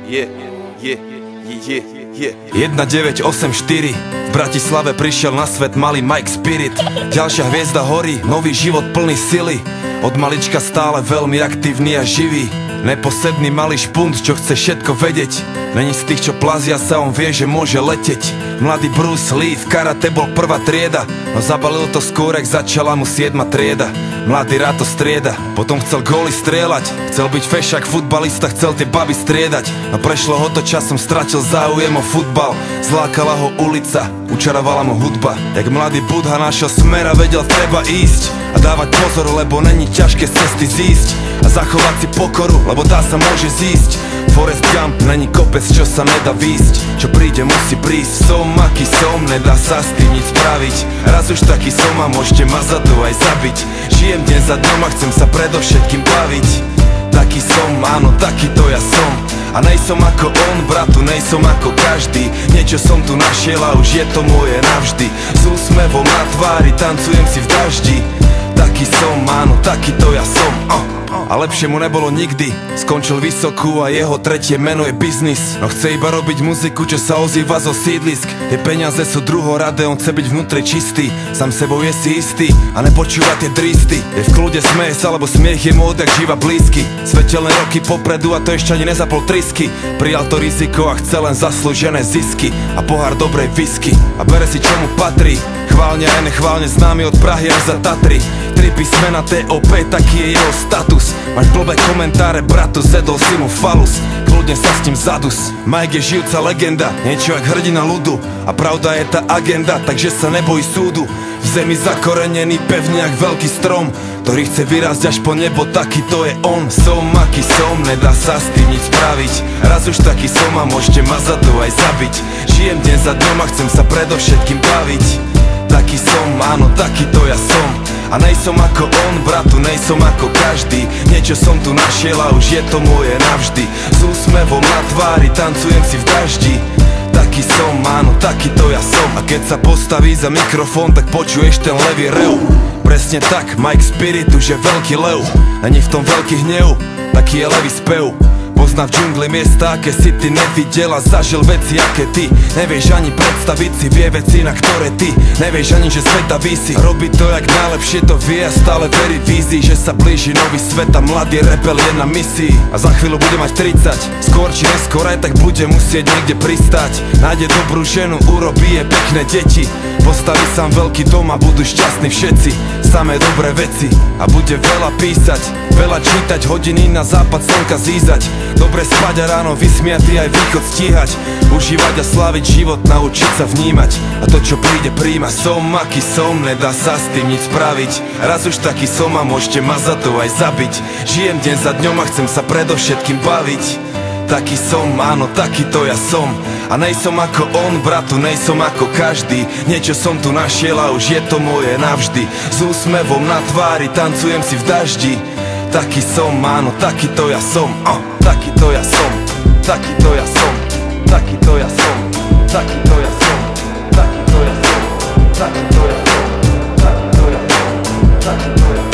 1984 v Bratislave prišiel na svet malý Mike Spirit. Ďalšia hviezda horí, nový život plný sily. Od malička stále veľmi aktívny a živý. Neposedný malý špunt, čo chce všetko vedieť. Není z tých, čo plazia sa, on vie, že môže leteť. Mladý Bruce Lee v karate bol prvá trieda, no zabalil to skôr, ak začala mu 7. trieda. Mladý rád to strieda, potom chcel góly strieľať. Chcel byť fešák futbalista, chcel tie baby striedať. No prešlo ho to časom, stratil záujem o futbal. Zlákala ho ulica, učarovala mu hudba. Jak mladý Budha našiel smer a vedel, treba ísť a dávať pozor, lebo není ťažké z cesty zísť. A zachovať si pokoru, lebo dá sa môže zísť. Forrest Gump není kopec, čo sa nedá výsť. Čo príde, musí prísť. Som aký som, nedá sa s tým nič spraviť. Raz už taký som a môžete ma za to aj zabiť. Žijem deň za dňom a chcem sa predovšetkým baviť. Taký som, áno, takýto ja som. A nejsom ako on, bratu, nejsom ako každý. Niečo som tu našiel a už je to moje navždy. S úsmevom na tvári, tancujem si v daždi. Taký som, áno, takýto ja som. A lepšie mu nebolo nikdy. Skončil vysokú a jeho tretie meno je biznis. No chce iba robiť muziku, čo sa ozýva zo sídlisk. Tie peniaze sú druhoradé, on chce byť vnútri čistý. Sám sebou je si istý a nepočúva tie dristy. Je v kľude, smeje sa, lebo smiech je mu odjak živa blízky. Svetelné roky popredu a to ešte ani nezapol trisky. Prijal to riziko a chce len zaslúžené zisky a pohár dobrej whisky. A bere si, čo mu patrí. Chválne aj nechválne známy od Prahy až za Tatry. 3 písmena TOP, taký je jeho status. Máš blbé komentáre, bratu, zedol si mu falus. Kľudne sa s tým zadus. Mike je žijúca legenda, niečo jak hrdina ľudu. A pravda je tá agenda, takže sa neboj súdu. V zemi zakorenený pevne jak veľký strom, ktorý chce vyrásť až po nebo, taký to je on. Som aký som, nedá sa s tým nič spraviť. Raz už taký som a môžete ma za to aj zabiť. Žijem deň za dňom a chcem sa predovšetkým baviť. Taký som, áno, takýto ja som. A nejsom ako on, bratu, nejsom ako každý. Niečo som tu našiel a už je to moje navždy. S úsmevom na tvári, tancujem si v daždi. Taký som, áno, takýto ja som. A keď sa postaví za mikrofón, tak počuješ ten levý rev. Presne tak, Mike Spirit už je veľký lev. Není v tom veľký hnev, taký je levý spev. Pozná v džungli miesta, aké si ty nevidel a zažil veci, aké ty nevieš ani predstaviť si. Vie veci, na ktoré ty nevieš ani, že sveta visí. Robí to jak najlepšie to vie a stále verí vízii, že sa blíži nový svet a mladý rebel je na misii. A za chvíľu bude mať 30, skôr či neskôr aj tak bude musieť niekde pristať. Nájde dobrú ženu, urobí je pekné deti. Postaví sám veľký dom a budú šťastní všetci. Samé dobré veci a bude veľa písať, veľa čítať, hodiny na západ slnka zízať. Dobre spať a ráno vysmiatý aj východ stíhať. Užívať a sláviť život, naučiť sa vnímať. A to, čo príde, príjma. Som aký som, nedá sa s tým nič spraviť. Raz už taký som a môžete ma za to aj zabiť. Žijem deň za dňom a chcem sa predovšetkým baviť. Taký som, áno, takýto ja som. A nejsom ako on, bratu, nejsom ako každý. Niečo som tu našiel a už je to moje navždy. S úsmevom na tvári, tancujem si v daždi. Taký som, áno, takýto ja som. Takýto ja som, takýto ja som, takýto ja som, takýto ja som, takýto ja som, takýto ja som, takýto ja som, takýto ja som.